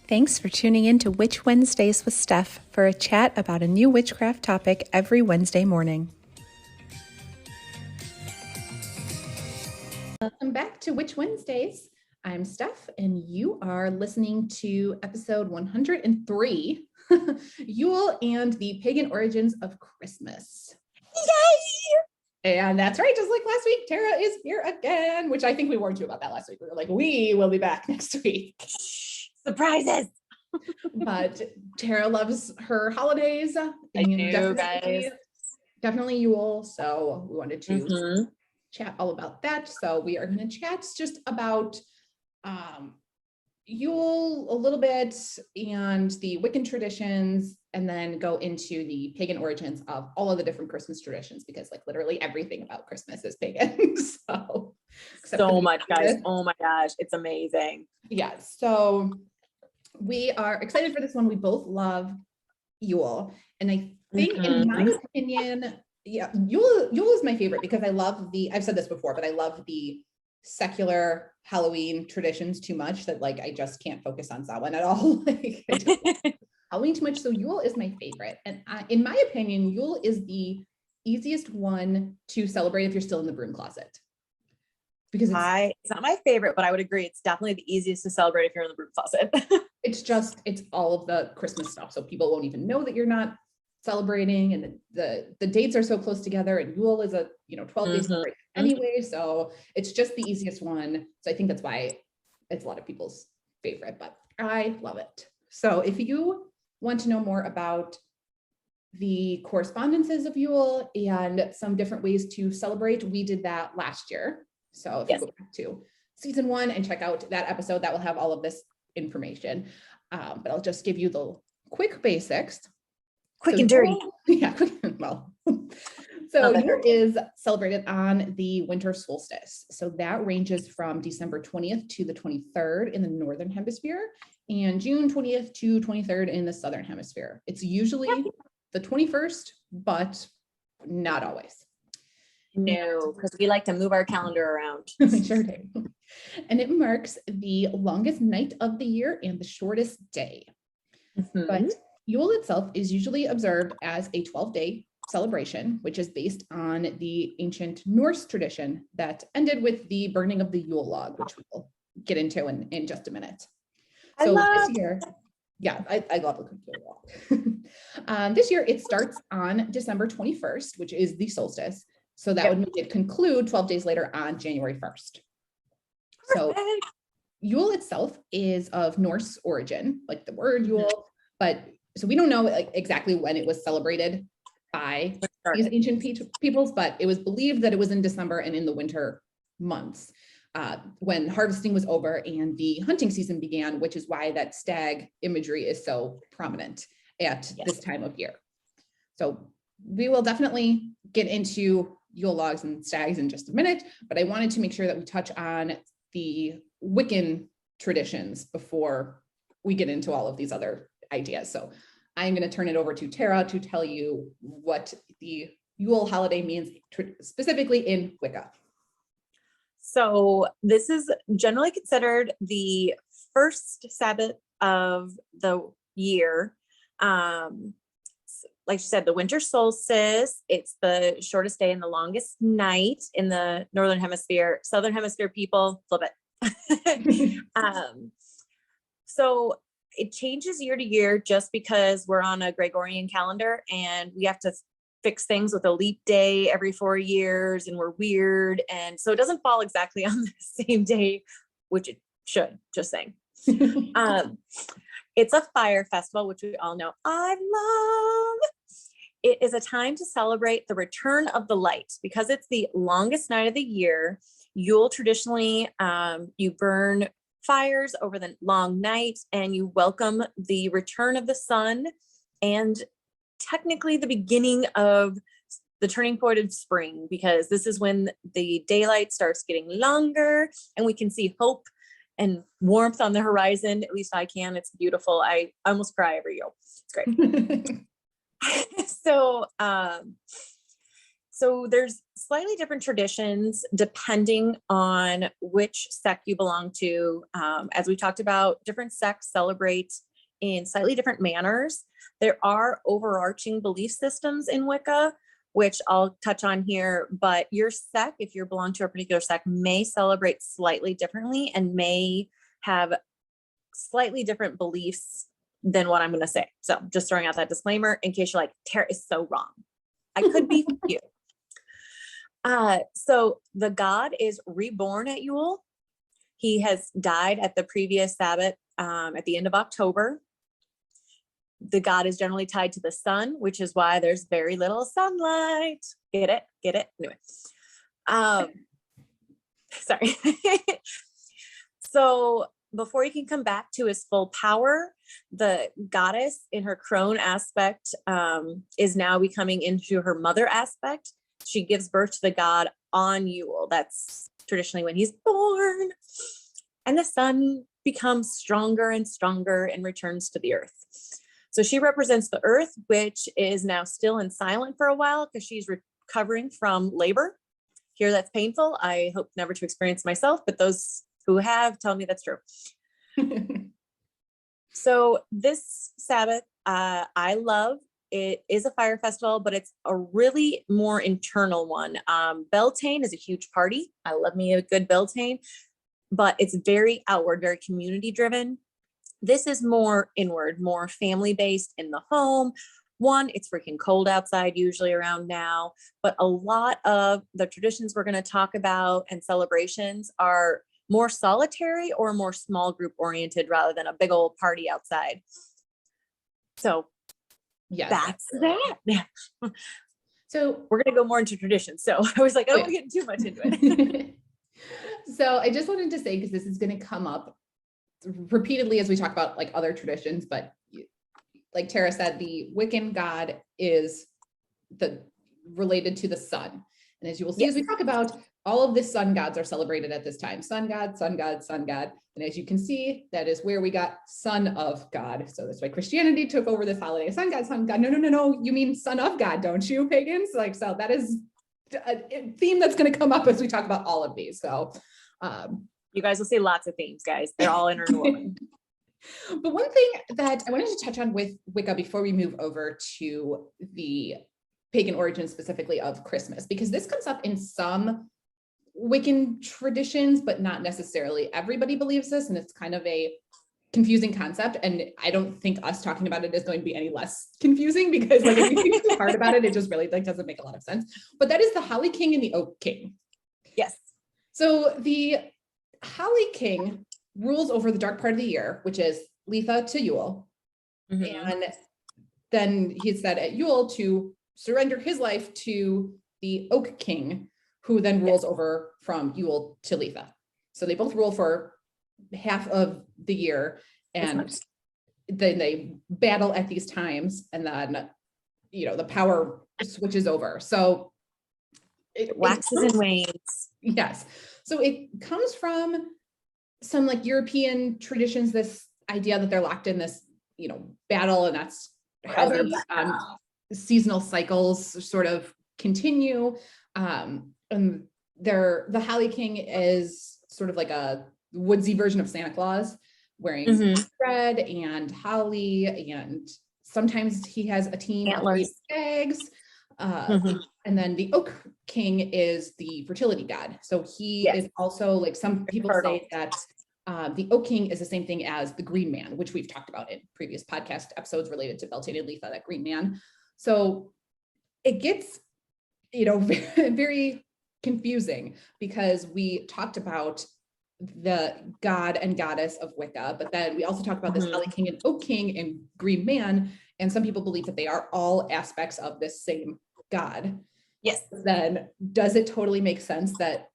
Thanks for tuning in to Witch Wednesdays with Steph for a chat about a new witchcraft topic every Wednesday morning. Welcome back to Witch Wednesdays. I'm Steph, and you are listening to episode 103, Yule and the Pagan Origins of Christmas. Yay! And that's right, just like last week, Tara is here again, which I think we warned you about that last week. We were like, we will be back next week. Surprises. But Tara loves her holidays. I do, guys. Definitely Yule. So we wanted to chat all about that. So we are going to chat just about Yule a little bit and the Wiccan traditions, and then go into the pagan origins of all of the different Christmas traditions, because like literally everything about Christmas is pagan. So much, guys. Oh my gosh, it's amazing. Yeah. So we are excited for this one. We both love Yule. And I think in my opinion, Yule is my favorite because I love I've said this before, but I love the secular Halloween traditions too much that like I just can't focus on Samhain at all. Like Halloween too much. So Yule is my favorite. And in my opinion, Yule is the easiest one to celebrate if you're still in the broom closet. Because it's not my favorite, but I would agree it's definitely the easiest to celebrate if you're in the broom closet. it's all of the Christmas stuff. So people won't even know that you're not celebrating, and the dates are so close together, and Yule is a 12 days celebration anyway. So it's just the easiest one. So I think that's why it's a lot of people's favorite, but I love it. So if you want to know more about the correspondences of Yule and some different ways to celebrate, we did that last year. So if you go back to season 1 and check out that episode, that will have all of this information. But I'll just give you the quick basics. Quick and dirty. Yeah, well. So Yule is celebrated on the winter solstice. So that ranges from December 20th to the 23rd in the Northern Hemisphere, and June 20th to 23rd in the Southern Hemisphere. It's usually the 21st, but not always. No, because we like to move our calendar around. We sure do. And it marks the longest night of the year and the shortest day. But Yule itself is usually observed as a 12-day celebration, which is based on the ancient Norse tradition that ended with the burning of the Yule Log, which we'll get into in just a minute. So this year, I love the Yule Log. This year it starts on December 21st, which is the solstice. So that would make it conclude 12 days later on January 1st. So Yule itself is of Norse origin, like the word Yule, but so we don't know like exactly when it was celebrated by these ancient peoples, but it was believed that it was in December and in the winter months when harvesting was over and the hunting season began, which is why that stag imagery is so prominent at this time of year. So we will definitely get into Yule logs and stags in just a minute, but I wanted to make sure that we touch on the Wiccan traditions before we get into all of these other ideas. So I'm going to turn it over to Tara to tell you what the Yule holiday means specifically in Wicca. So this is generally considered the first Sabbath of the year. Like you said, the winter solstice, it's the shortest day and the longest night in the Northern Hemisphere. Southern Hemisphere people, flip it. So it changes year to year just because we're on a Gregorian calendar and we have to fix things with a leap day every 4 years, and we're weird. And so it doesn't fall exactly on the same day, which it should, just saying. It's a fire festival, which we all know I love. It is a time to celebrate the return of the light. Because it's the longest night of the year, Yule traditionally, you burn fires over the long night and you welcome the return of the sun and technically the beginning of the turning point of spring, because this is when the daylight starts getting longer and we can see hope and warmth on the horizon. At least I can. It's beautiful. I almost cry every year. It's great. So there's slightly different traditions depending on which sect you belong to. As we talked about, different sects celebrate in slightly different manners. There are overarching belief systems in Wicca, which I'll touch on here, but your sect, if you belong to a particular sect, may celebrate slightly differently and may have slightly different beliefs than what I'm going to say. So just throwing out that disclaimer in case you're like, Tara is so wrong. I could be you. So the god is reborn at Yule. He has died at the previous Sabbath at the end of October. The god is generally tied to the sun, which is why there's very little sunlight. Get it? Get it? Anyway. Sorry. So before he can come back to his full power, the goddess in her crone aspect is now becoming into her mother aspect. She gives birth to the god on Yule. That's traditionally when he's born. And the sun becomes stronger and stronger and returns to the earth. So she represents the earth, which is now still and silent for a while because she's recovering from labor. Here, that's painful. I hope never to experience myself, but those who have tell me that's true. So this Sabbath, I love. It is a fire festival, but it's a really more internal one. Beltane is a huge party. I love me a good Beltane, but it's very outward, very community driven. This is more inward, more family based in the home. One, it's freaking cold outside usually around now, but a lot of the traditions we're going to talk about and celebrations are more solitary or more small group oriented rather than a big old party outside. So yeah, that's that. So we're going to go more into traditions. So I was like, I don't want to get too much into it. So I just wanted to say, because this is going to come up repeatedly as we talk about like other traditions, but like Tara said, the Wiccan god is related to the sun. And as you will see, as we talk about, all of the sun gods are celebrated at this time. Sun god, sun god, sun god. And as you can see, that is where we got son of God. So that's why Christianity took over this holiday. Sun god, sun god. No. You mean son of God, don't you, pagans? Like, so that is a theme that's going to come up as we talk about all of these. So you guys will see lots of themes, guys. They're all interwoven. But one thing that I wanted to touch on with Wicca before we move over to the pagan origins specifically of Christmas, because this comes up in some Wiccan traditions, but not necessarily everybody believes this, and it's kind of a confusing concept. And I don't think us talking about it is going to be any less confusing, because like if you think too hard about it, it just really like doesn't make a lot of sense. But that is the Holly King and the Oak King. Yes. So the Holly King rules over the dark part of the year, which is Litha to Yule. Mm-hmm. And then he said at Yule to surrender his life to the Oak King, who then rules over from Yule to Litha. So they both rule for half of the year, and then they battle at these times, and then, you know, the power switches over. So it waxes and wanes. Yes. So it comes from some like European traditions, this idea that they're locked in this, you know, battle, and that's how the seasonal cycles sort of continue. And the Holly King is sort of like a woodsy version of Santa Claus, wearing red and holly, and sometimes he has a team of stags. And then the Oak King is the fertility god. So he is also, like, some people say that the Oak King is the same thing as the Green Man, which we've talked about in previous podcast episodes related to Beltane and Litha, that Green Man. So it gets, you know, very, very confusing, because we talked about the god and goddess of Wicca, but then we also talked about this Holly King and Oak King and Green Man, and some people believe that they are all aspects of this same god. Yes. Then does it totally make sense that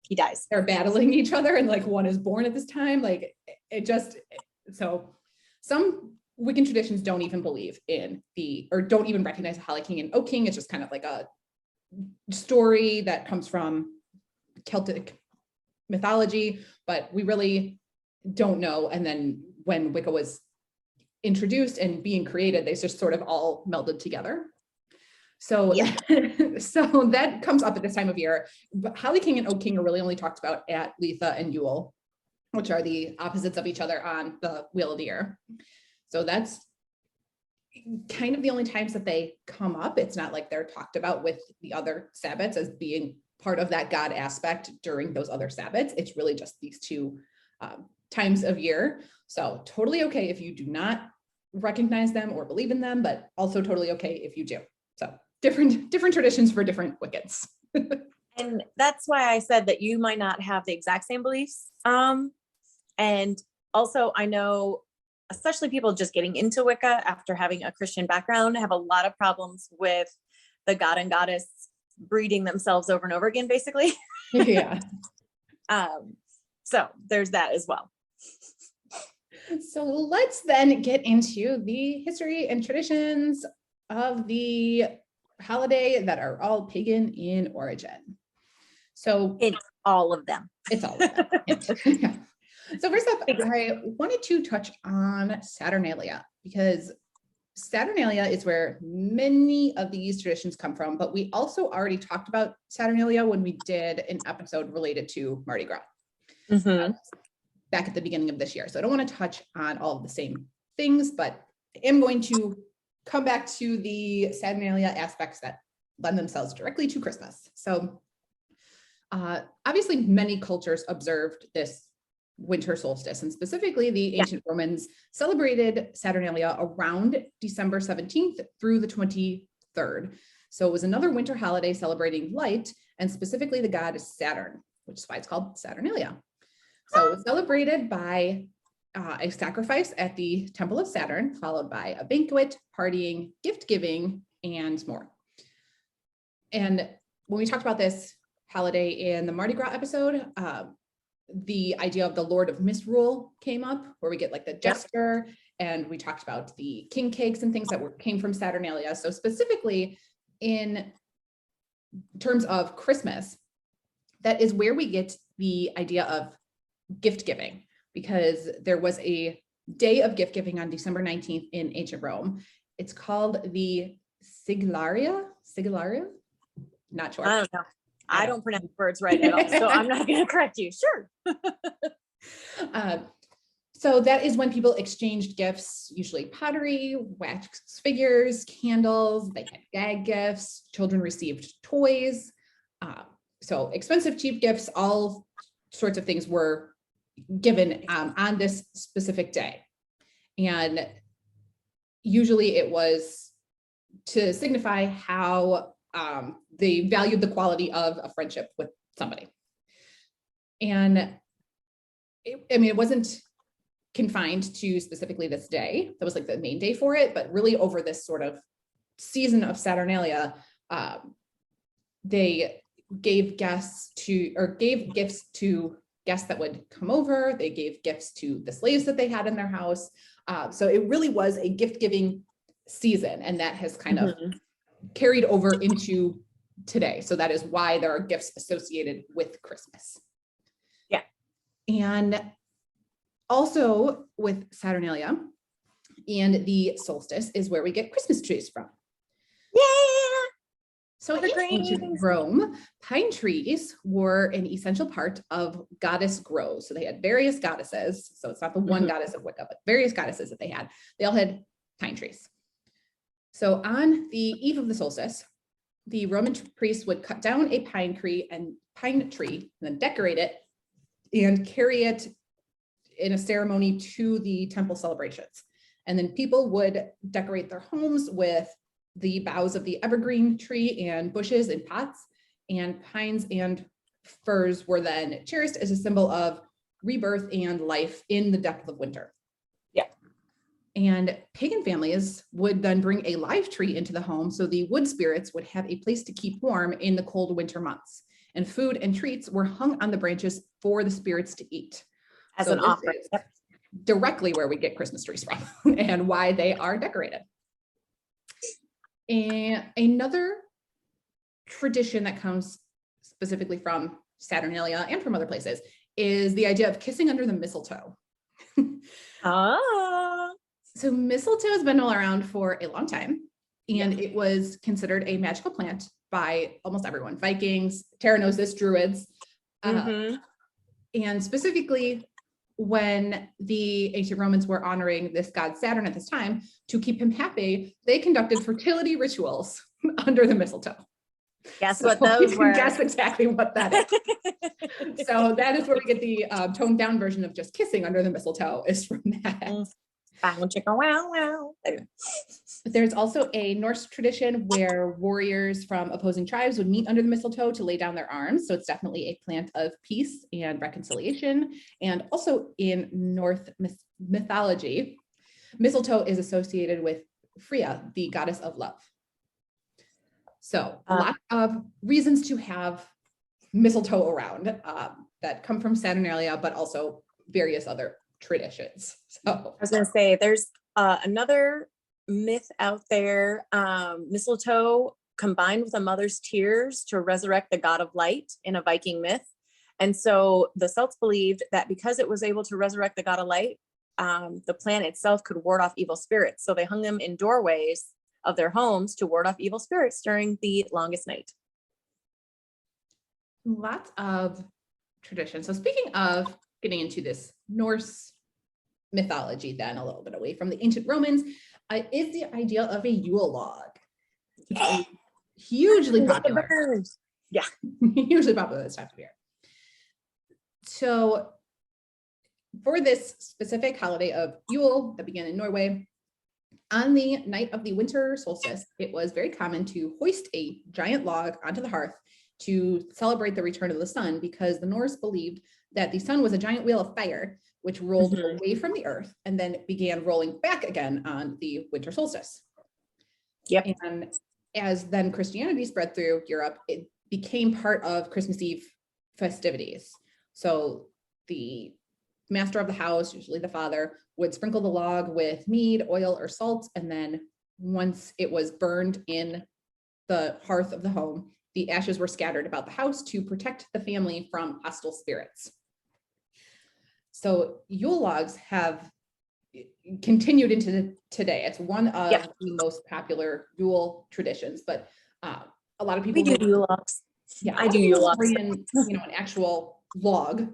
he dies? They're battling each other, and like one is born at this time. Like it just, so some Wiccan traditions don't even believe in or don't even recognize a Holly King and Oak King. It's just kind of like a story that comes from Celtic mythology, but we really don't know. And then when Wicca was introduced and being created, they just sort of all melded together. So, Yeah. so that comes up at this time of year. But Holly King and Oak King are really only talked about at Letha and Yule, which are the opposites of each other on the Wheel of the Year. So that's kind of the only times that they come up. It's not like they're talked about with the other sabbats as being part of that God aspect during those other sabbats. It's really just these two times of year. So totally okay if you do not recognize them or believe in them, but also totally okay if you do. So different traditions for different Wiccans. And that's why I said that you might not have the exact same beliefs. And also I know, especially people just getting into Wicca after having a Christian background, have a lot of problems with the god and goddess breeding themselves over and over again, basically. Yeah. So there's that as well. So let's then get into the history and traditions of the holiday that are all pagan in origin. So It's all of them. It's all of them. Yeah. So first up, I wanted to touch on Saturnalia, because Saturnalia is where many of these traditions come from, but we also already talked about Saturnalia when we did an episode related to Mardi Gras back at the beginning of this year. So I don't want to touch on all of the same things, but I am going to come back to the Saturnalia aspects that lend themselves directly to Christmas. So obviously many cultures observed this winter solstice, and specifically the ancient Romans celebrated Saturnalia around December 17th through the 23rd. So it was another winter holiday celebrating light, and specifically the god Saturn, which is why it's called Saturnalia. So it was celebrated by a sacrifice at the Temple of Saturn, followed by a banquet, partying, gift giving, and more. And when we talked about this holiday in the Mardi Gras episode, the idea of the Lord of Misrule came up, where we get like the jester, and we talked about the king cakes and things that came from Saturnalia. So specifically in terms of Christmas, that is where we get the idea of gift giving, because there was a day of gift giving on December 19th in ancient Rome. It's called the Sigillaria? Not sure. I don't know. I don't pronounce words right at all, so I'm not going to correct you. Sure. So that is when people exchanged gifts, usually pottery, wax figures, candles. They had gag gifts. Children received toys. So expensive, cheap gifts, all sorts of things were given on this specific day. And usually it was to signify how they valued the quality of a friendship with somebody. And it wasn't confined to specifically this day. That was like the main day for it, but really over this sort of season of Saturnalia, they gave gifts to guests that would come over. They gave gifts to the slaves that they had in their house. So it really was a gift-giving season, and that has kind of carried over into today. So that is why there are gifts associated with Christmas. Yeah. And also with Saturnalia and the solstice is where we get Christmas trees from. Yeah. So in ancient Rome, pine trees were an essential part of goddess groves. So they had various goddesses. So it's not the one goddess of Wicca, but various goddesses that they had. They all had pine trees. So on the eve of the solstice, the Roman priests would cut down a pine tree and then decorate it and carry it in a ceremony to the temple celebrations. And then people would decorate their homes with the boughs of the evergreen tree and bushes and pots, and pines and firs were then cherished as a symbol of rebirth and life in the depth of winter. Yeah. And pagan families would then bring a live tree into the home, so the wood spirits would have a place to keep warm in the cold winter months. And food and treats were hung on the branches for the spirits to eat. As an offering. Directly where we get Christmas trees from and why they are decorated. And another tradition that comes specifically from Saturnalia and from other places is the idea of kissing under the mistletoe. Oh. So mistletoe has been all around for a long time. And it was considered a magical plant by almost everyone. Vikings, Tara knows this, Druids. And specifically, when the ancient Romans were honoring this god Saturn at this time, to keep him happy, they conducted fertility rituals under the mistletoe. Guess what those were? Guess exactly what that is. So that is where we get the toned down version of just kissing under the mistletoe is from that. Wow, wow. There's also a Norse tradition where warriors from opposing tribes would meet under the mistletoe to lay down their arms. So it's definitely a plant of peace and reconciliation. And also in Norse mythology, mistletoe is associated with Freya, the goddess of love. So lots of reasons to have mistletoe around that come from Saturnalia, but also various other traditions. So I was going to say, there's another myth out there, mistletoe combined with a mother's tears to resurrect the god of light in a Viking myth. And so the Celts believed that because it was able to resurrect the god of light, the plant itself could ward off evil spirits. So they hung them in doorways of their homes to ward off evil spirits during the longest night. Lots of traditions. So speaking of getting into this Norse mythology, then a little bit away from the ancient Romans, is the idea of a Yule log. Hugely popular. Yeah. Hugely popular this time of year. So for this specific holiday of Yule that began in Norway, on the night of the winter solstice, it was very common to hoist a giant log onto the hearth to celebrate the return of the sun, because the Norse believed that the sun was a giant wheel of fire, which rolled away from the earth and then began rolling back again on the winter solstice. Yep. And as then Christianity spread through Europe, it became part of Christmas Eve festivities. So the master of the house, usually the father, would sprinkle the log with mead, oil, or salt. And then once it was burned in the hearth of the home, the ashes were scattered about the house to protect the family from hostile spirits. So Yule logs have continued into today. It's one of the most popular Yule traditions, but a lot of people do Yule logs. Yeah, I do Yule logs. Bring in, an actual log,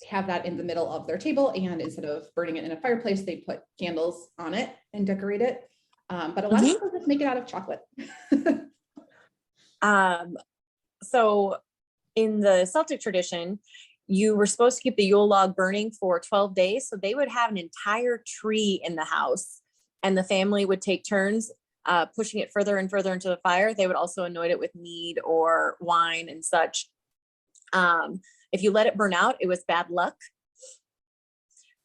have that in the middle of their table, and instead of burning it in a fireplace, they put candles on it and decorate it. But a lot of people just make it out of chocolate. So in the Celtic tradition, you were supposed to keep the Yule log burning for 12 days. So they would have an entire tree in the house, and the family would take turns pushing it further and further into the fire. They would also anoint it with mead or wine and such. If you let it burn out, it was bad luck.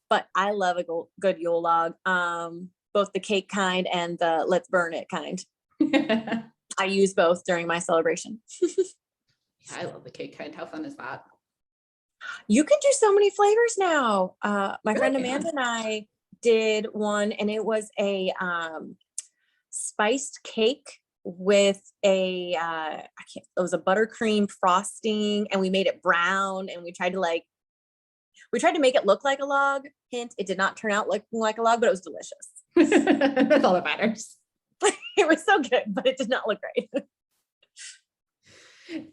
But I love a good Yule log, both the cake kind and the let's burn it kind. I use both during my celebration. I love the cake kind. How fun is that? You can do so many flavors now. My friend Amanda and I did one, and it was a spiced cake with it was a buttercream frosting, and we made it brown, and we tried to make it look like a log. Hint, it did not turn out looking like a log, but it was delicious. That's all that matters. It was so good, but it did not look great.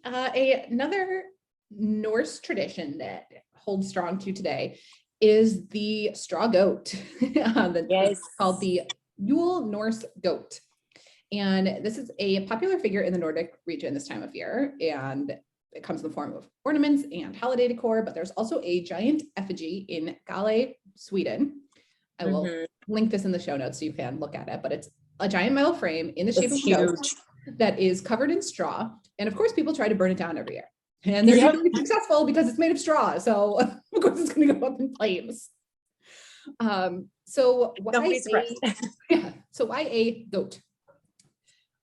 Another Norse tradition that holds strong to today is the straw goat. It's called the Yule Norse goat. And this is a popular figure in the Nordic region this time of year. And it comes in the form of ornaments and holiday decor, but there's also a giant effigy in Gale, Sweden. I will link this in the show notes so you can look at it, but it's a giant metal frame in the shape of a goat that is covered in straw. And of course, people try to burn it down every year. And they're usually successful because it's made of straw. So of course it's going to go up in flames. So why a goat?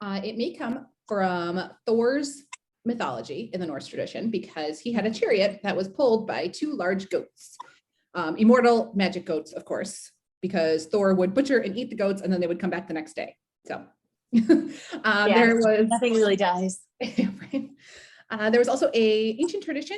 It may come from Thor's mythology in the Norse tradition, because he had a chariot that was pulled by two large goats, immortal magic goats, of course, because Thor would butcher and eat the goats, and then they would come back the next day. So there was nothing really dies. Right. There was also a ancient tradition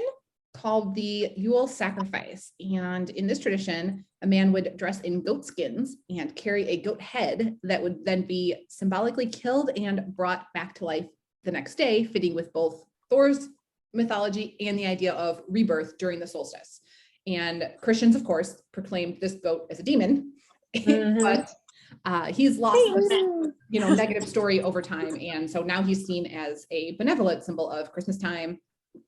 called the Yule Sacrifice. And in this tradition, a man would dress in goat skins and carry a goat head that would then be symbolically killed and brought back to life the next day, fitting with both Thor's mythology and the idea of rebirth during the solstice. And Christians, of course, proclaimed this goat as a demon, but he's lost the negative story over time. And so now he's seen as a benevolent symbol of Christmas time.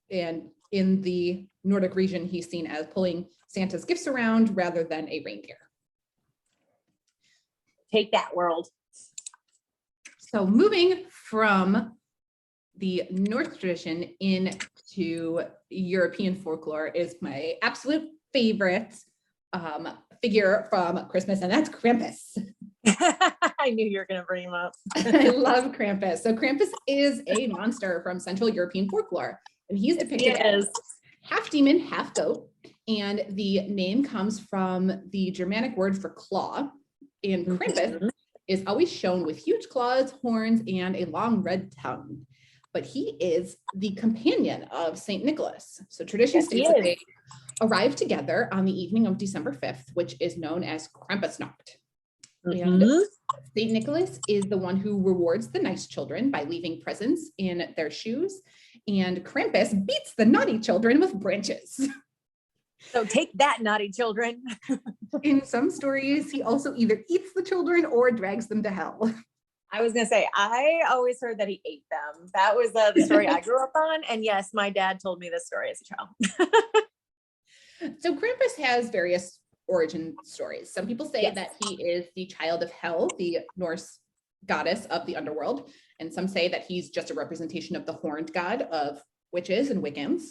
And in the Nordic region, he's seen as pulling Santa's gifts around rather than a reindeer. Take that, world. So moving from the Norse tradition into European folklore is my absolute favorite figure from Christmas, and that's Krampus. I knew you were going to bring him up. I love Krampus. So Krampus is a monster from Central European folklore, and he's depicted as half demon, half goat. And the name comes from the Germanic word for claw. And Krampus is always shown with huge claws, horns, and a long red tongue. But he is the companion of Saint Nicholas. So tradition states that they arrive together on the evening of December 5th, which is known as Krampusnacht. And Saint Nicholas is the one who rewards the nice children by leaving presents in their shoes. And Krampus beats the naughty children with branches. So take that, naughty children. In some stories, he also either eats the children or drags them to hell. I was going to say, I always heard that he ate them. That was the story I grew up on. And yes, my dad told me this story as a child. So Krampus has various origin stories. Some people say that he is the child of Hel, the Norse goddess of the underworld. And some say that he's just a representation of the horned god of witches and Wiccans.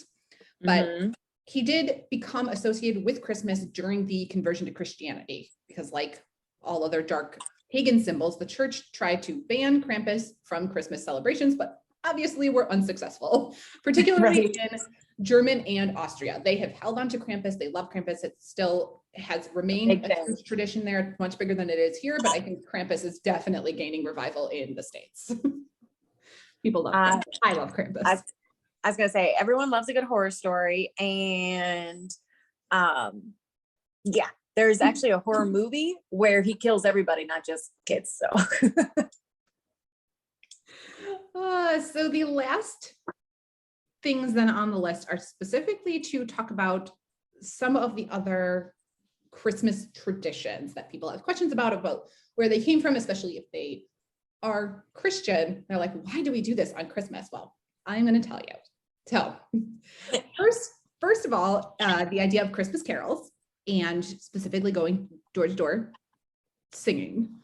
But he did become associated with Christmas during the conversion to Christianity, because like all other dark pagan symbols, the church tried to ban Krampus from Christmas celebrations, but obviously were unsuccessful, particularly in Germany and Austria. They have held on to Krampus. They love Krampus. It still has remained a huge tradition there, much bigger than it is here, but I think Krampus is definitely gaining revival in the States. People love Krampus. I love Krampus. I was going to say, everyone loves a good horror story. And there's actually a horror movie where he kills everybody, not just kids. So so the last things then on the list are specifically to talk about some of the other Christmas traditions that people have questions about where they came from, especially if they are Christian. They're like, why do we do this on Christmas? Well, I'm going to tell you. So first of all, the idea of Christmas carols and specifically going door to door singing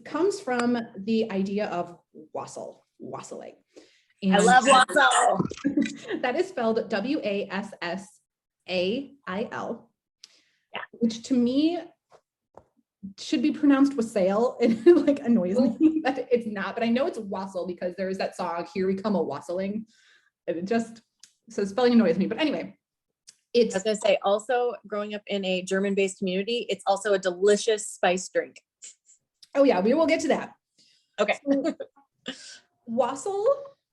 comes from the idea of wassailing. And I love wassail. That is spelled Wassail, which to me should be pronounced wassail. It like annoys me that it's not, but I know it's wassail because there is that song, Here We Come a Wassailing. And it just, so spelling annoys me. But anyway, I was going to say, also growing up in a German-based community, it's also a delicious spice drink. Oh yeah, we will get to that. Okay. So, wassail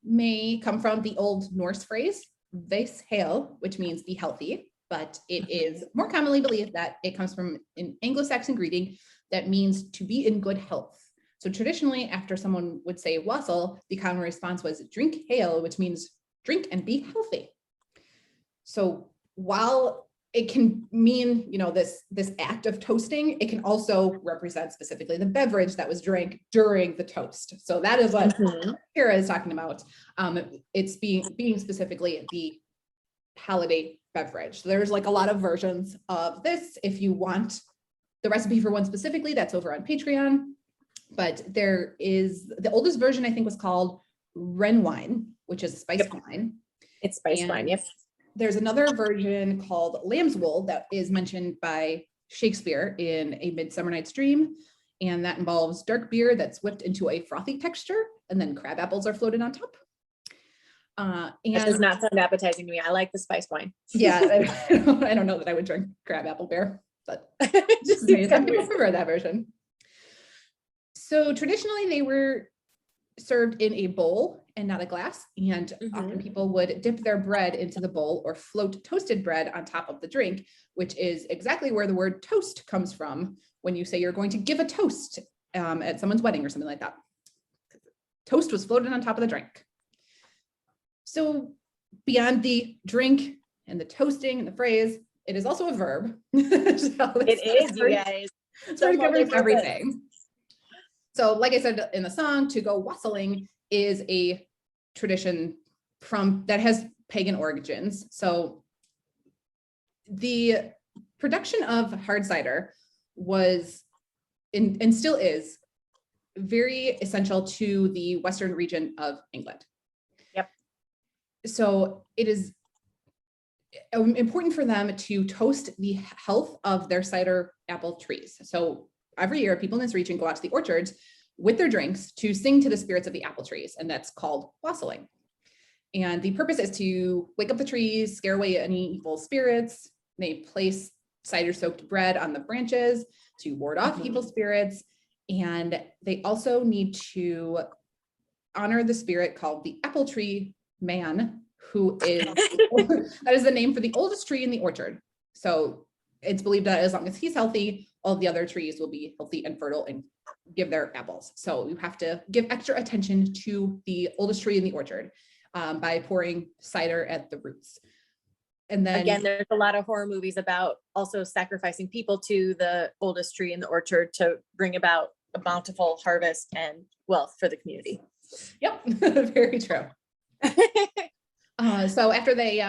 may come from the Old Norse phrase, "Ves hel," which means be healthy, but it is more commonly believed that it comes from an Anglo-Saxon greeting that means to be in good health. So traditionally, after someone would say wassail, the common response was drink hale, which means drink and be healthy. So while it can mean, this act of toasting, it can also represent specifically the beverage that was drank during the toast. So that is what Kara is talking about. It's being specifically the holiday beverage. There's like a lot of versions of this. If you want the recipe for one specifically, that's over on Patreon. But there is, the oldest version I think was called Ren wine, which is a spiced wine. It's spiced wine, yep. There's another version called Lamb's Wool that is mentioned by Shakespeare in A Midsummer Night's Dream. And that involves dark beer that's whipped into a frothy texture, and then crab apples are floated on top. That does not sound appetizing to me. I like the spiced wine. Yeah, I don't know that I would drink crab apple beer, but some people prefer that version. So traditionally they were served in a bowl and not a glass. And often people would dip their bread into the bowl or float toasted bread on top of the drink, which is exactly where the word toast comes from when you say you're going to give a toast at someone's wedding or something like that. Toast was floated on top of the drink. So beyond the drink and the toasting and the phrase, it is also a verb. It is, you guys. So it covers everything. So like I said in the song, to go wassailing is a tradition that has pagan origins. So the production of hard cider was and still is very essential to the western region of England. Yep. So it is important for them to toast the health of their cider apple trees. So every year, people in this region go out to the orchards with their drinks to sing to the spirits of the apple trees, and that's called wassailing. And the purpose is to wake up the trees, scare away any evil spirits. They place cider-soaked bread on the branches to ward off evil spirits, and they also need to honor the spirit called the apple tree man, who is that is the name for the oldest tree in the orchard. So it's believed that as long as he's healthy, all the other trees will be healthy and fertile and give their apples. So you have to give extra attention to the oldest tree in the orchard by pouring cider at the roots. And then again, there's a lot of horror movies about also sacrificing people to the oldest tree in the orchard to bring about a bountiful harvest and wealth for the community. Yep, very true. So after they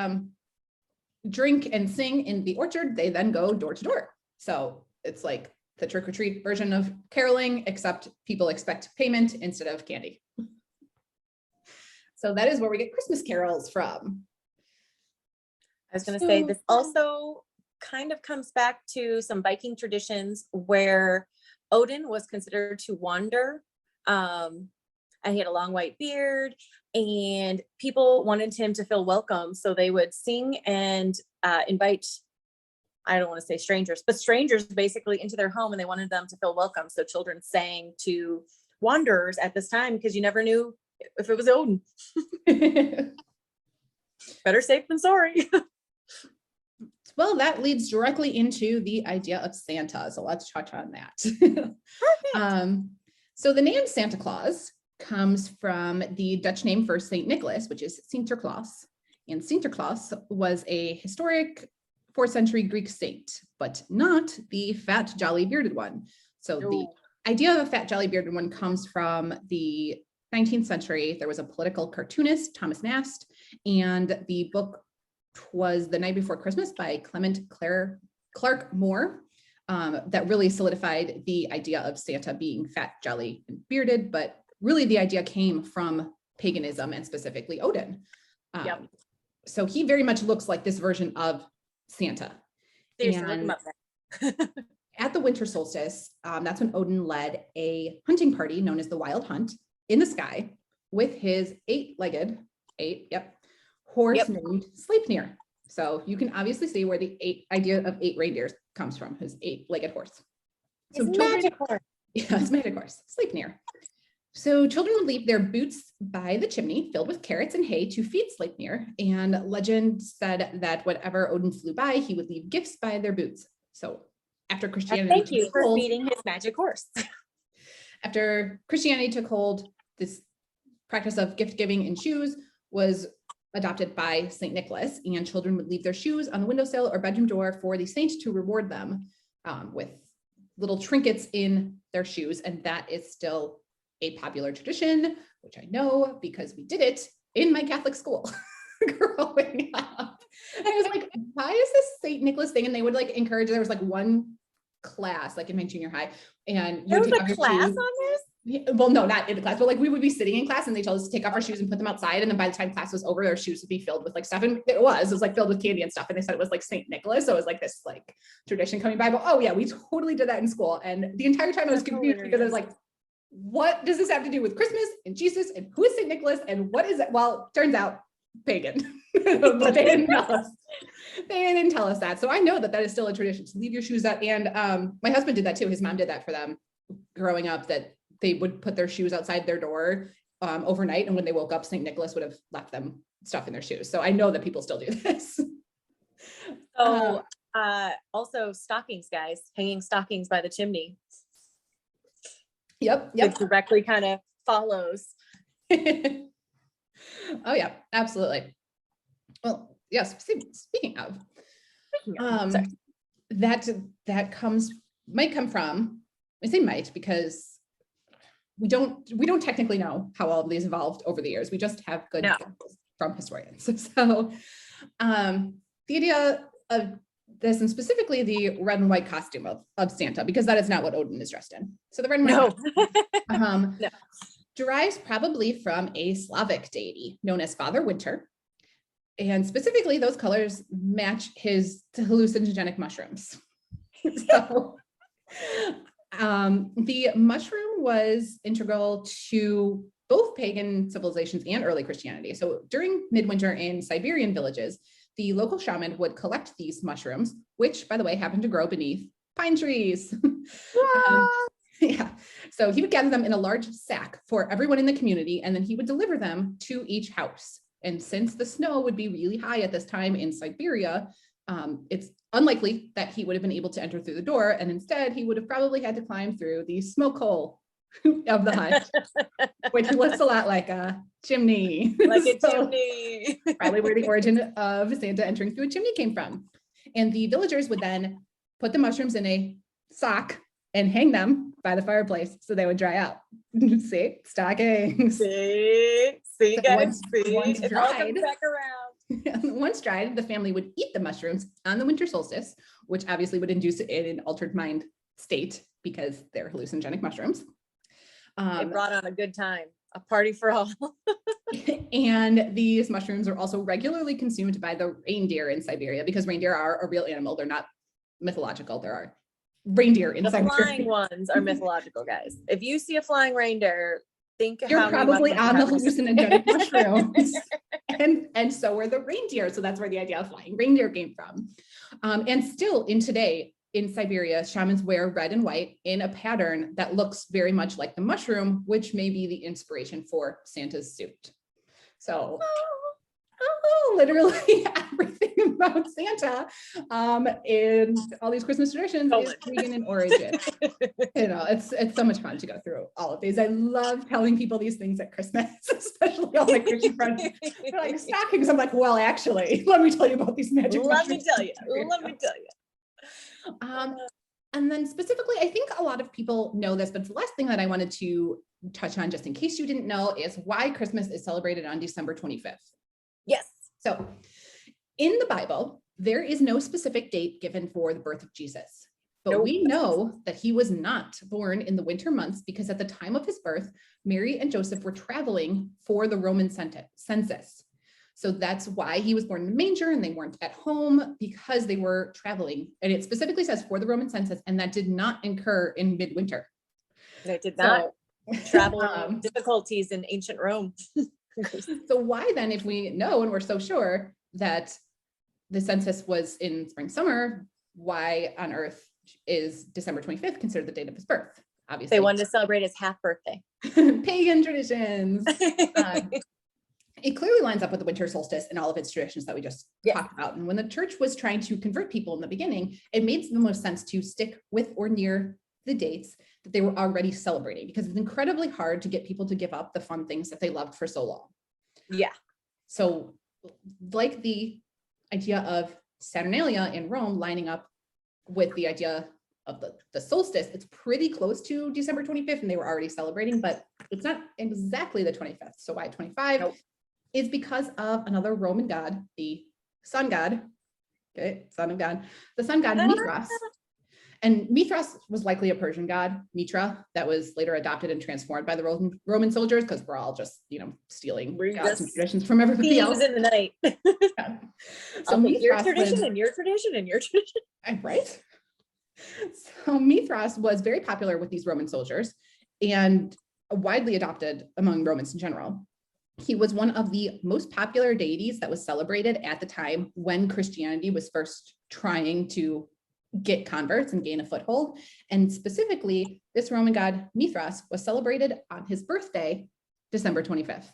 drink and sing in the orchard, they then go door to door. So it's like the trick or treat version of caroling, except people expect payment instead of candy. So that is where we get Christmas carols from. I was going to say, this also kind of comes back to some Viking traditions where Odin was considered to wander. And he had a long white beard, and people wanted him to feel welcome. So they would sing and invite, I don't want to say strangers, but strangers basically into their home, and they wanted them to feel welcome. So children sang to wanderers at this time because you never knew if it was Odin. Better safe than sorry. Well, that leads directly into the idea of Santa. So let's touch on that. So the name Santa Claus comes from the Dutch name for Saint Nicholas, which is Sinterklaas. And Sinterklaas was a historic 4th century Greek saint, but not the fat, jolly, bearded one. So the idea of a fat, jolly, bearded one comes from the 19th century. There was a political cartoonist, Thomas Nast, and the book was The Night Before Christmas by Clement Clark Moore. That really solidified the idea of Santa being fat, jolly, and bearded, but really the idea came from paganism and specifically Odin. So he very much looks like this version of Santa. And at the winter solstice, that's when Odin led a hunting party known as the Wild Hunt in the sky with his eight-legged horse named Sleipnir. So you can obviously see where the idea of 8 reindeers comes from, his 8-legged horse. So it's magic horse. Yeah, it's magic horse, Sleipnir. So children would leave their boots by the chimney filled with carrots and hay to feed Sleipnir. And legend said that whenever Odin flew by, he would leave gifts by their boots. So after Christianity thank you for feeding his magic horse. After Christianity took hold, this practice of gift giving in shoes was adopted by St. Nicholas, and children would leave their shoes on the windowsill or bedroom door for the saint to reward them with little trinkets in their shoes. And that is still a popular tradition, which I know because we did it in my Catholic school growing up. And I was like, why is this St. Nicholas thing? And they would like encourage, there was like one class, like in my junior high, and you would take off your class shoes. On this? Well, no, not in the class, but like we would be sitting in class and they told us to take off our shoes and put them outside. And then by the time class was over, their shoes would be filled with like stuff. And it was like filled with candy and stuff. And they said it was like St. Nicholas. So it was like this like tradition coming by. But oh yeah, we totally did that in school. And the entire time I was confused because I was like, what does this have to do with Christmas and Jesus and who is St. Nicholas and what is it? Well, turns out pagan, but they didn't tell us. They didn't tell us that. So I know that that is still a tradition to leave your shoes out. And my husband did that too. His mom did that for them growing up, that they would put their shoes outside their door overnight. And when they woke up, St. Nicholas would have left them stuff in their shoes. So I know that people still do this. So also stockings, guys, hanging stockings by the chimney. Yep. It directly kind of follows. Oh yeah, absolutely. Well, yes, speaking of, that might come from, I say might because we don't technically know how all of these evolved over the years. We just have good examples from historians. So the idea of this, and specifically the red and white costume of Santa, because that is not what Odin is dressed in. So the red and white costume, derives probably from a Slavic deity known as Father Winter. And specifically, those colors match his hallucinogenic mushrooms. So the mushroom was integral to both pagan civilizations and early Christianity. So during midwinter in Siberian villages, the local shaman would collect these mushrooms, which, by the way, happened to grow beneath pine trees. So he would gather them in a large sack for everyone in the community, and then he would deliver them to each house. And since the snow would be really high at this time in Siberia, it's unlikely that he would have been able to enter through the door, and instead he would have probably had to climb through the smoke hole of the hut, which looks a lot like a chimney. Like a chimney. Probably where the origin of Santa entering through a chimney came from. And the villagers would then put the mushrooms in a sock and hang them by the fireplace so they would dry out. See, stockings. See, So guys, once it all comes back around. Once dried, the family would eat the mushrooms on the winter solstice, which obviously would induce it in an altered mind state because they're hallucinogenic mushrooms. It brought on a good time, a party for all. And these mushrooms are also regularly consumed by the reindeer in Siberia because reindeer are a real animal. They're not mythological. There are reindeer in Siberia. The flying ones are mythological, guys. If you see a flying reindeer, think you're probably on the hallucinogenic mushrooms. And so were the reindeer. So that's where the idea of flying reindeer came from. And still today in Siberia, shamans wear red and white in a pattern that looks very much like the mushroom, which may be the inspiration for Santa's suit. So literally everything about Santa in all these Christmas traditions is pagan in origin. It's so much fun to go through all of these. I love telling people these things at Christmas, especially all my Christian friends. They're like, stockings. I'm like, well, actually, let me tell you about these magic mushrooms. Let me tell you. And then specifically, I think a lot of people know this, but the last thing that I wanted to touch on, just in case you didn't know, is why Christmas is celebrated on December 25th. Yes. So in the Bible, there is no specific date given for the birth of Jesus, but we know that he was not born in the winter months because at the time of his birth, Mary and Joseph were traveling for the Roman census. So that's why he was born in the manger and they weren't at home because they were traveling. And it specifically says for the Roman census, and that did not incur in midwinter. They did not. Travel difficulties in ancient Rome. So why then, if we know and we're so sure that the census was in spring, summer, why on earth is December 25th considered the date of his birth? Obviously. They wanted to celebrate his half birthday. Pagan traditions. It clearly lines up with the winter solstice and all of its traditions that we just talked about. And when the church was trying to convert people in the beginning, it made the most sense to stick with or near the dates that they were already celebrating, because it's incredibly hard to get people to give up the fun things that they loved for so long. Yeah. So like the idea of Saturnalia in Rome lining up with the idea of the solstice, it's pretty close to December 25th and they were already celebrating, but it's not exactly the 25th. So why 25? Nope. Is because of another Roman god, the sun god, son of God, the sun god Mithras. And Mithras was likely a Persian god, Mitra, that was later adopted and transformed by the Roman soldiers because we're all just, stealing gods and traditions from everybody else. In the night. So your tradition and your tradition and your tradition. Right? So Mithras was very popular with these Roman soldiers and widely adopted among Romans in general. He was one of the most popular deities that was celebrated at the time when Christianity was first trying to get converts and gain a foothold. And specifically, this Roman god Mithras was celebrated on his birthday, December 25th.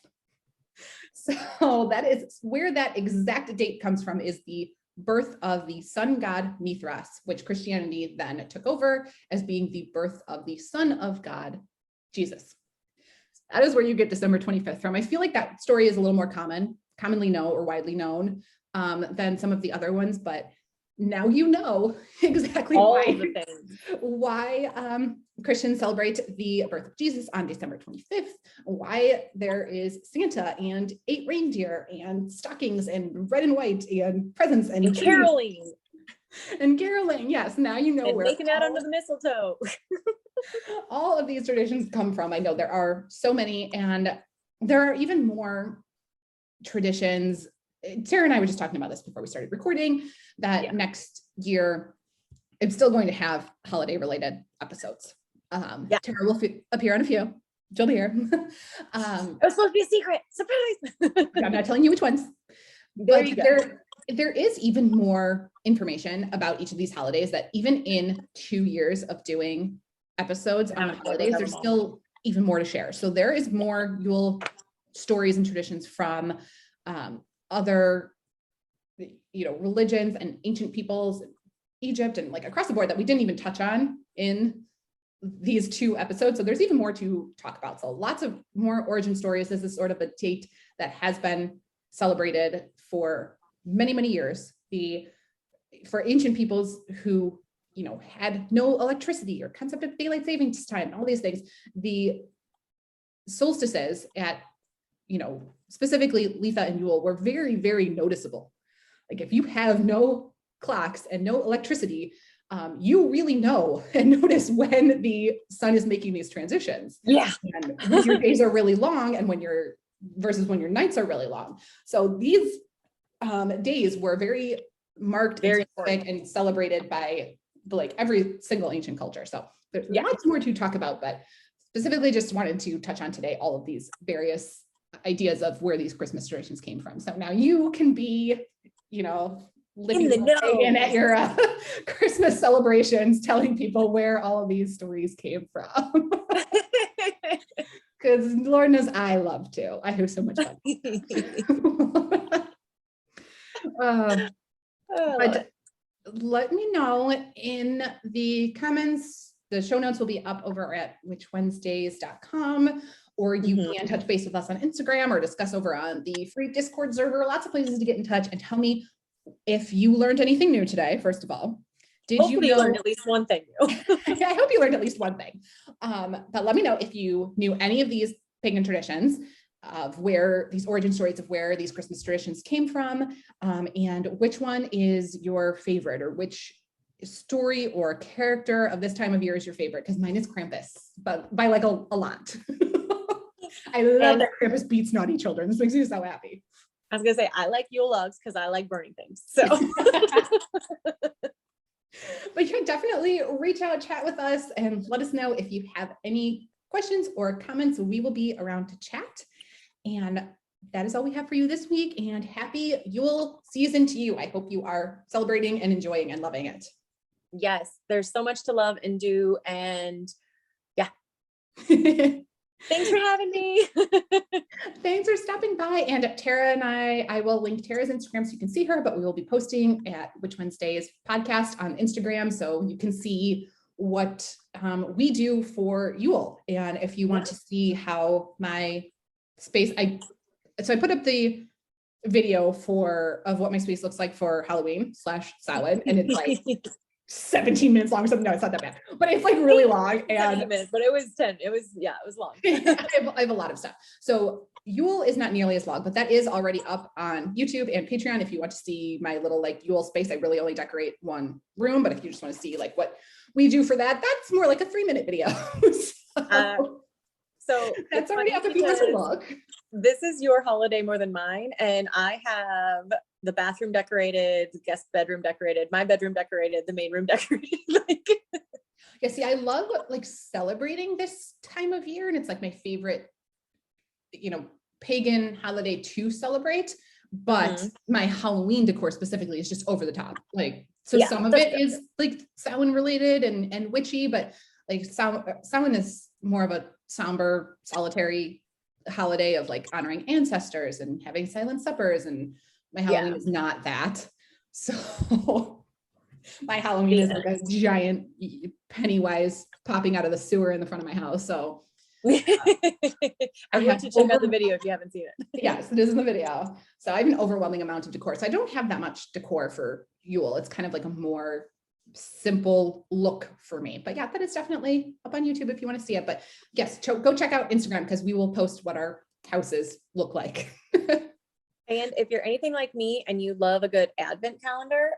So that is where that exact date comes from, is the birth of the sun god Mithras, which Christianity then took over as being the birth of the son of God, Jesus. That is where you get December 25th from. I feel like that story is a little more commonly known or widely known than some of the other ones, but now you know exactly why Christians celebrate the birth of Jesus on December 25th, why there is Santa and 8 reindeer and stockings and red and white and presents and caroling. And caroling, yes. Now you know and where making out under the mistletoe. all of these traditions come from. I know there are so many, and there are even more traditions. Tara and I were just talking about this before we started recording, that next year I'm still going to have holiday related episodes. Tara will appear on a few. She'll be here. It was supposed to be a secret. Surprise. I'm not telling you which ones. There you go. There is even more information about each of these holidays, that even in 2 years of doing episodes on the holidays, there's still even more to share. So there is more Yule stories and traditions from other, religions and ancient peoples, Egypt, and like across the board that we didn't even touch on in these 2 episodes. So there's even more to talk about. So lots of more origin stories. This is sort of a date that has been celebrated for many, many years. For ancient peoples who, had no electricity or concept of daylight savings time, all these things, the solstices at, specifically Litha and Yule, were very, very noticeable. Like if you have no clocks and no electricity, you really know and notice when the sun is making these transitions. Yeah. And when your days are really long and versus when your nights are really long. So these days were very marked, very specific, and celebrated by every single ancient culture. So there's lots more to talk about, but specifically just wanted to touch on today all of these various ideas of where these Christmas traditions came from. So now you can be, living in the know at your Christmas celebrations, telling people where all of these stories came from. Because Lord knows I love to. I have so much fun. But let me know in the comments. The show notes will be up over at witchwednesdays.com, or you can touch base with us on Instagram or discuss over on the free Discord server. Lots of places to get in touch, and tell me if you learned anything new today. First of all, hopefully you learned at least one thing new. I hope you learned at least one thing. But let me know if you knew any of these pagan traditions, of where these origin stories of where these Christmas traditions came from, and which one is your favorite, or which story or character of this time of year is your favorite, because mine is Krampus, but by like a lot. I love that Krampus beats naughty children. This makes me so happy. I was gonna say, I like Yule Logs because I like burning things. So but you can definitely reach out, chat with us, and let us know if you have any questions or comments. We will be around to chat. And that is all we have for you this week. And happy Yule season to you. I hope you are celebrating and enjoying and loving it. Yes, there's so much to love and do. And thanks for having me. Thanks for stopping by. And Tara and I will link Tara's Instagram so you can see her, but we will be posting at Witch Wednesdays podcast on Instagram, so you can see what we do for Yule. And if you want to see how my space, I put up the video of what my space looks like for Halloween/Samhain, and it's like 17 minutes long or something. No, it's not that bad, but it's like really long. And minutes, but it was 10. It was long. I have a lot of stuff. So Yule is not nearly as long, but that is already up on YouTube and Patreon. If you want to see my little Yule space, I really only decorate one room, but if you just want to see what we do for that, that's more like a 3-minute video. So that's already up if you want to look. This is your holiday more than mine, and I have the bathroom decorated, guest bedroom decorated, my bedroom decorated, the main room decorated. Yeah, see, I love celebrating this time of year, and it's like my favorite, pagan holiday to celebrate. But my Halloween decor specifically is just over the top. Some of it is Samhain related and witchy, but Samhain is more of a somber, solitary holiday of like honoring ancestors and having silent suppers, and my Halloween is not that. So my Halloween is like a giant Pennywise popping out of the sewer in the front of my house. So everyone should check out the video if you haven't seen it. Yes, it is in the video. So I have an overwhelming amount of decor. So I don't have that much decor for Yule. It's kind of like a more simple look for me. But yeah, that is definitely up on YouTube if you want to see it. But yes, go check out Instagram because we will post what our houses look like. And if you're anything like me and you love a good Advent calendar,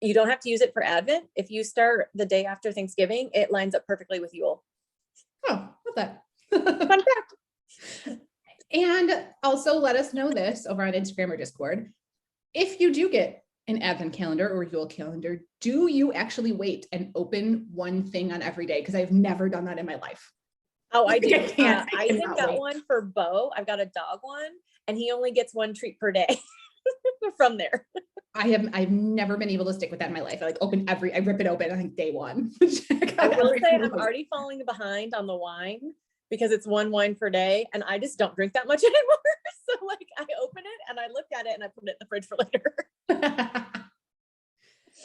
you don't have to use it for Advent. If you start the day after Thanksgiving, it lines up perfectly with Yule. Oh, love that. Fun fact. And also let us know this over on Instagram or Discord. If you do get an Advent calendar or Yule calendar, do you actually wait and open one thing on every day? Because I've never done that in my life. Oh, I do. I even got wait. one for Bo. I've got a dog one, and he only gets one treat per day from there. I've never been able to stick with that in my life. I rip it open, I think day one. I will say I'm already falling behind on the wine because it's one wine per day, and I just don't drink that much anymore. So like I open it and I look at it and I put it in the fridge for later.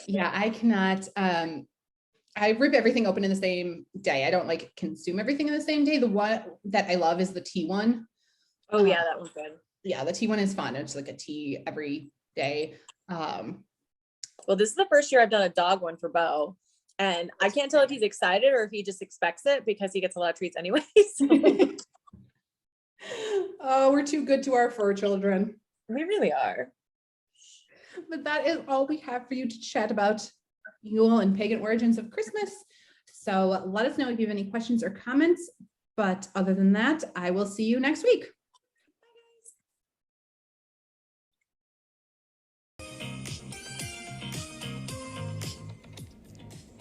Yeah, I cannot. I rip everything open in the same day. I don't like consume everything in the same day. The one that I love is the tea one. Oh yeah, that one's good. Yeah, the tea one is fun. It's like a tea every day. Well, this is the first year I've done a dog one for Bo, and I can't tell if he's excited or if he just expects it because he gets a lot of treats anyway. So. Oh, we're too good to our fur children. We really are. But that is all we have for you to chat about Yule and pagan origins of Christmas. So let us know if you have any questions or comments. But other than that, I will see you next week.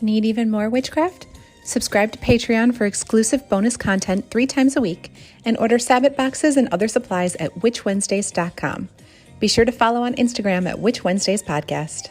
Need even more witchcraft? Subscribe to Patreon for exclusive bonus content 3 times a week and order sabbat boxes and other supplies at witchwednesdays.com. Be sure to follow on Instagram at Witch Wednesdays Podcast.